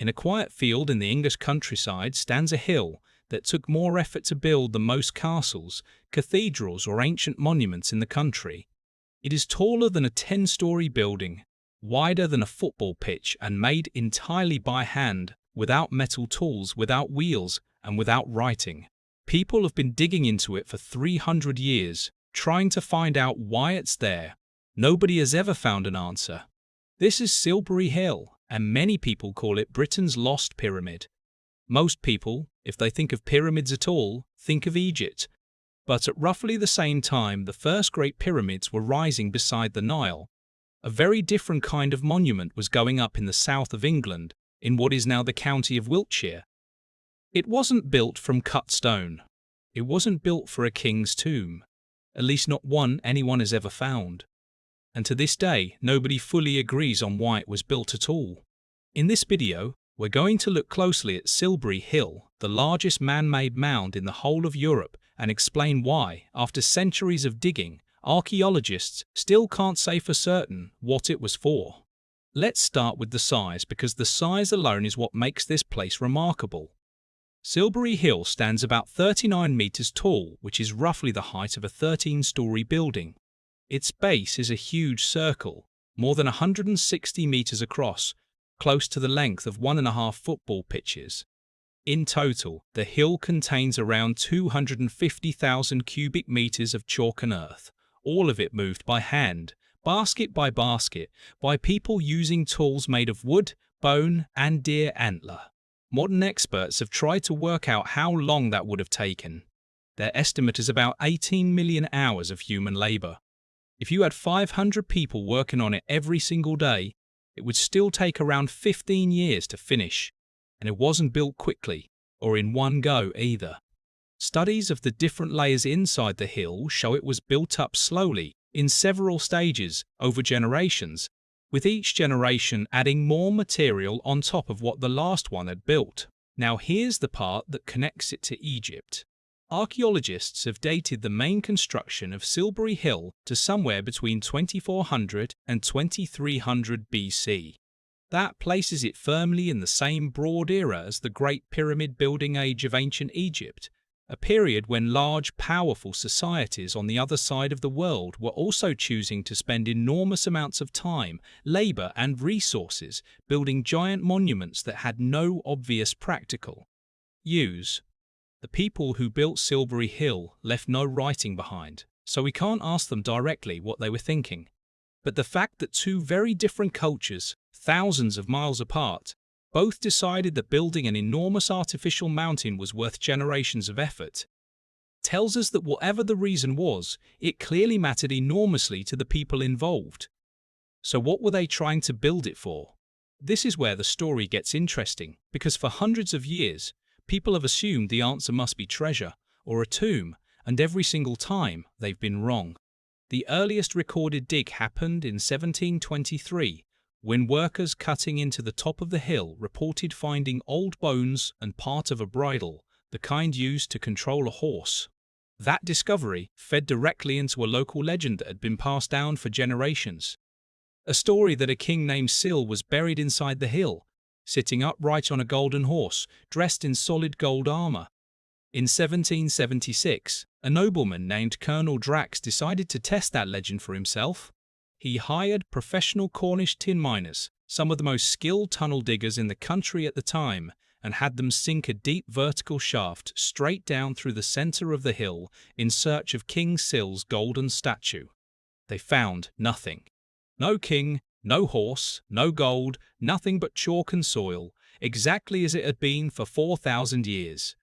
In a quiet field in the English countryside stands a hill that took more effort to build than most castles, cathedrals, or ancient monuments in the country. It is taller than a 10-story building, wider than a football pitch, and made entirely by hand, without metal tools, without wheels, and without writing. People have been digging into it for 300 years, trying to find out why it's there. Nobody has ever found an answer. This is Silbury Hill, and many people call it Britain's lost pyramid. Most people, if they think of pyramids at all, think of Egypt. But at roughly the same time the first great pyramids were rising beside the Nile, a very different kind of monument was going up in the south of England, in what is now the county of Wiltshire. It wasn't built from cut stone. It wasn't built for a king's tomb, at least not one anyone has ever found. And to this day, nobody fully agrees on why it was built at all. In this video, we're going to look closely at Silbury Hill, the largest man-made mound in the whole of Europe, and explain why, after centuries of digging, archaeologists still can't say for certain what it was for. Let's start with the size, because the size alone is what makes this place remarkable. Silbury Hill stands about 39 meters tall, which is roughly the height of a 13-story building. Its base is a huge circle, more than 160 meters across, close to the length of 1.5 football pitches. In total, the hill contains around 250,000 cubic meters of chalk and earth, all of it moved by hand, basket by basket, by people using tools made of wood, bone, and deer antler. Modern experts have tried to work out how long that would have taken. Their estimate is about 18 million hours of human labor. If you had 500 people working on it every single day, it would still take around 15 years to finish. And it wasn't built quickly, or in one go either. Studies of the different layers inside the hill show it was built up slowly, in several stages, over generations, with each generation adding more material on top of what the last one had built. Now here's the part that connects it to Egypt. Archaeologists have dated the main construction of Silbury Hill to somewhere between 2400 and 2300 BC. That places it firmly in the same broad era as the Great Pyramid building age of ancient Egypt, a period when large, powerful societies on the other side of the world were also choosing to spend enormous amounts of time, labor, and resources building giant monuments that had no obvious practical use. The people who built Silbury Hill left no writing behind, so we can't ask them directly what they were thinking. But the fact that two very different cultures, thousands of miles apart, both decided that building an enormous artificial mountain was worth generations of effort, tells us that whatever the reason was, it clearly mattered enormously to the people involved. So what were they trying to build it for? This is where the story gets interesting, because for hundreds of years, people have assumed the answer must be treasure or a tomb, and every single time they've been wrong. The earliest recorded dig happened in 1723, when workers cutting into the top of the hill reported finding old bones and part of a bridle, the kind used to control a horse. That discovery fed directly into a local legend that had been passed down for generations. A story that a king named Sil was buried inside the hill, sitting upright on a golden horse, dressed in solid gold armor. In 1776, a nobleman named Colonel Drax decided to test that legend for himself. He hired professional Cornish tin miners, some of the most skilled tunnel diggers in the country at the time, and had them sink a deep vertical shaft straight down through the center of the hill in search of King Sil's golden statue. They found nothing. No king, no horse, no gold, nothing but chalk and soil, exactly as it had been for 4,000 years.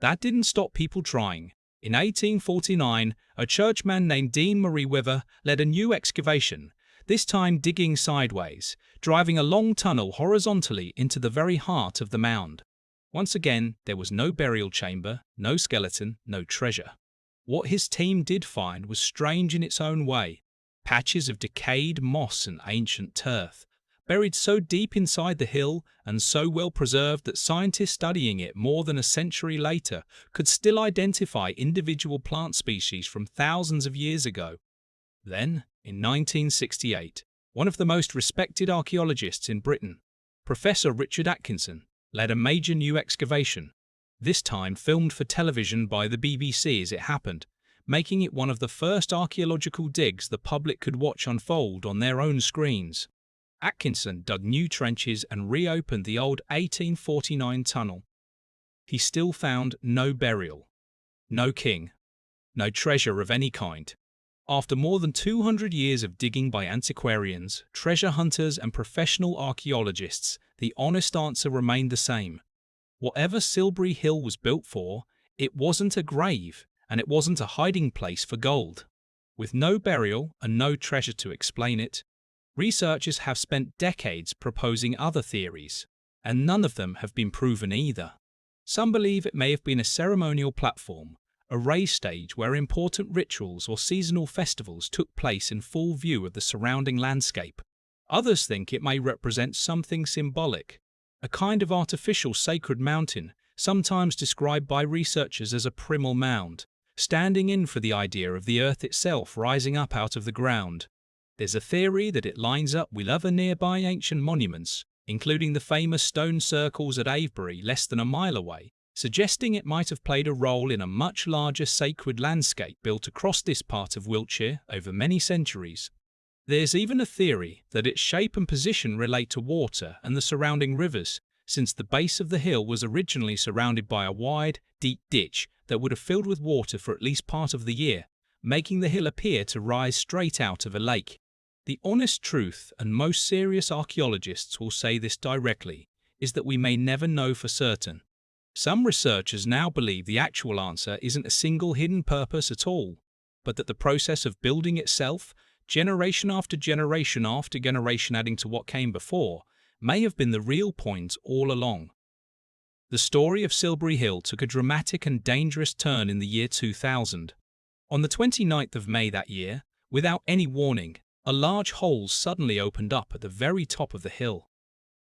That didn't stop people trying. In 1849, a churchman named Dean Meriwether led a new excavation, this time digging sideways, driving a long tunnel horizontally into the very heart of the mound. Once again, there was no burial chamber, no skeleton, no treasure. What his team did find was strange in its own way. Patches of decayed moss and ancient turf, buried so deep inside the hill and so well preserved that scientists studying it more than a century later could still identify individual plant species from thousands of years ago. Then, in 1968, one of the most respected archaeologists in Britain, Professor Richard Atkinson led a major new excavation, this time filmed for television by the BBC as it happened, making it one of the first archaeological digs the public could watch unfold on their own screens. Atkinson dug new trenches and reopened the old 1849 tunnel. He still found no burial, no king, no treasure of any kind. After more than 200 years of digging by antiquarians, treasure hunters and professional archaeologists, the honest answer remained the same. Whatever Silbury Hill was built for, it wasn't a grave, and it wasn't a hiding place for gold. With no burial and no treasure to explain it, researchers have spent decades proposing other theories, and none of them have been proven either. Some believe it may have been a ceremonial platform, a raised stage where important rituals or seasonal festivals took place in full view of the surrounding landscape. Others think it may represent something symbolic, a kind of artificial sacred mountain, sometimes described by researchers as a primal mound, standing in for the idea of the earth itself rising up out of the ground. There's a theory that it lines up with other nearby ancient monuments, including the famous stone circles at Avebury less than a mile away, suggesting it might have played a role in a much larger sacred landscape built across this part of Wiltshire over many centuries. There's even a theory that its shape and position relate to water and the surrounding rivers, since the base of the hill was originally surrounded by a wide, deep ditch that would have filled with water for at least part of the year, making the hill appear to rise straight out of a lake. The honest truth, and most serious archaeologists will say this directly, is that we may never know for certain. Some researchers now believe the actual answer isn't a single hidden purpose at all, but that the process of building itself, generation after generation after generation adding to what came before, may have been the real point all along. The story of Silbury Hill took a dramatic and dangerous turn in the year 2000. On the 29th of May that year, without any warning, a large hole suddenly opened up at the very top of the hill.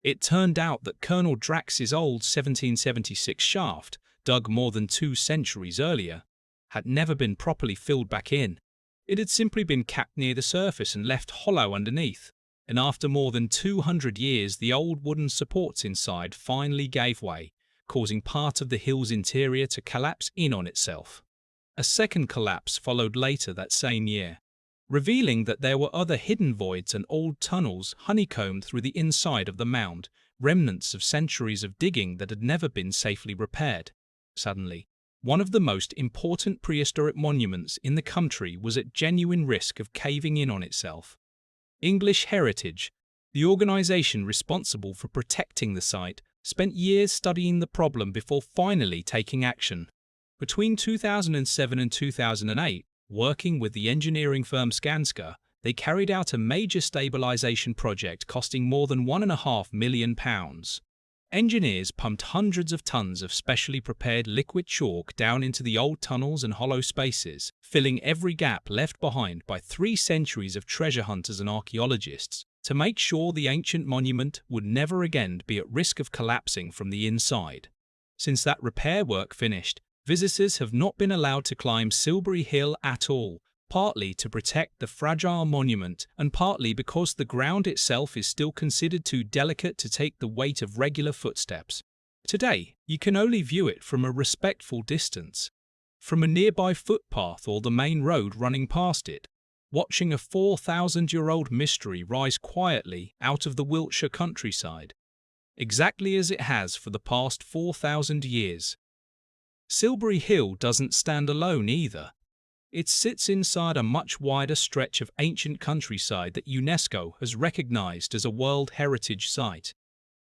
It turned out that Colonel Drax's old 1776 shaft, dug more than 2 centuries earlier, had never been properly filled back in. It had simply been capped near the surface and left hollow underneath, and after more than 200 years the old wooden supports inside finally gave way, causing part of the hill's interior to collapse in on itself. A second collapse followed later that same year, revealing that there were other hidden voids and old tunnels honeycombed through the inside of the mound, remnants of centuries of digging that had never been safely repaired. Suddenly, one of the most important prehistoric monuments in the country was at genuine risk of caving in on itself. English Heritage, the organisation responsible for protecting the site, spent years studying the problem before finally taking action. Between 2007 and 2008, working with the engineering firm Skanska, they carried out a major stabilisation project costing more than £1.5 million. Engineers pumped hundreds of tons of specially prepared liquid chalk down into the old tunnels and hollow spaces, filling every gap left behind by 3 centuries of treasure hunters and archaeologists, to make sure the ancient monument would never again be at risk of collapsing from the inside. Since that repair work finished, visitors have not been allowed to climb Silbury Hill at all, partly to protect the fragile monument and partly because the ground itself is still considered too delicate to take the weight of regular footsteps. Today, you can only view it from a respectful distance, from a nearby footpath or the main road running past it, watching a 4,000-year-old mystery rise quietly out of the Wiltshire countryside, exactly as it has for the past 4,000 years. Silbury Hill doesn't stand alone either. It sits inside a much wider stretch of ancient countryside that UNESCO has recognised as a World Heritage Site,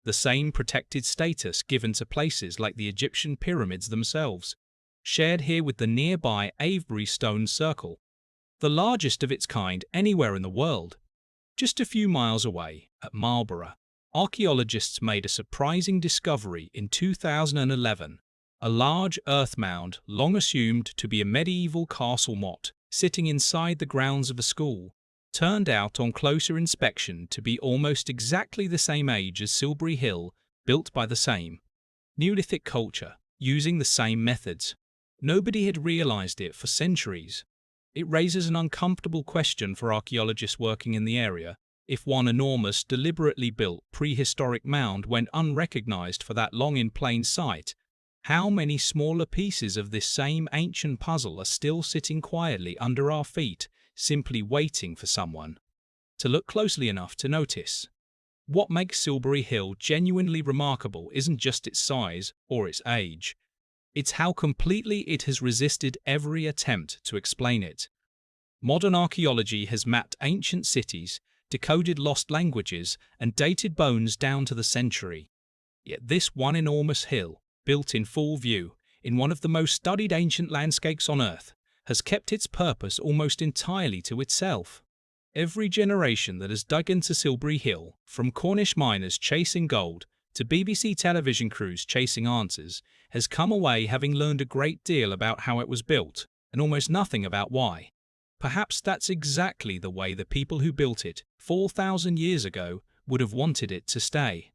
the same protected status given to places like the Egyptian pyramids themselves, shared here with the nearby Avebury Stone Circle, the largest of its kind anywhere in the world. Just a few miles away, at Marlborough, archaeologists made a surprising discovery in 2011. A large earth mound, long assumed to be a medieval castle motte, sitting inside the grounds of a school, turned out on closer inspection to be almost exactly the same age as Silbury Hill, built by the same Neolithic culture, using the same methods. Nobody had realised it for centuries. It raises an uncomfortable question for archaeologists working in the area. If one enormous, deliberately built prehistoric mound went unrecognized for that long in plain sight, how many smaller pieces of this same ancient puzzle are still sitting quietly under our feet, simply waiting for someone to look closely enough to notice? What makes Silbury Hill genuinely remarkable isn't just its size or its age. It's how completely it has resisted every attempt to explain it. Modern archaeology has mapped ancient cities, decoded lost languages, and dated bones down to the century. Yet this one enormous hill, built in full view, in one of the most studied ancient landscapes on Earth, has kept its purpose almost entirely to itself. Every generation that has dug into Silbury Hill, from Cornish miners chasing gold to BBC television crews chasing answers, has come away having learned a great deal about how it was built, and almost nothing about why. Perhaps that's exactly the way the people who built it 4,000 years ago would have wanted it to stay.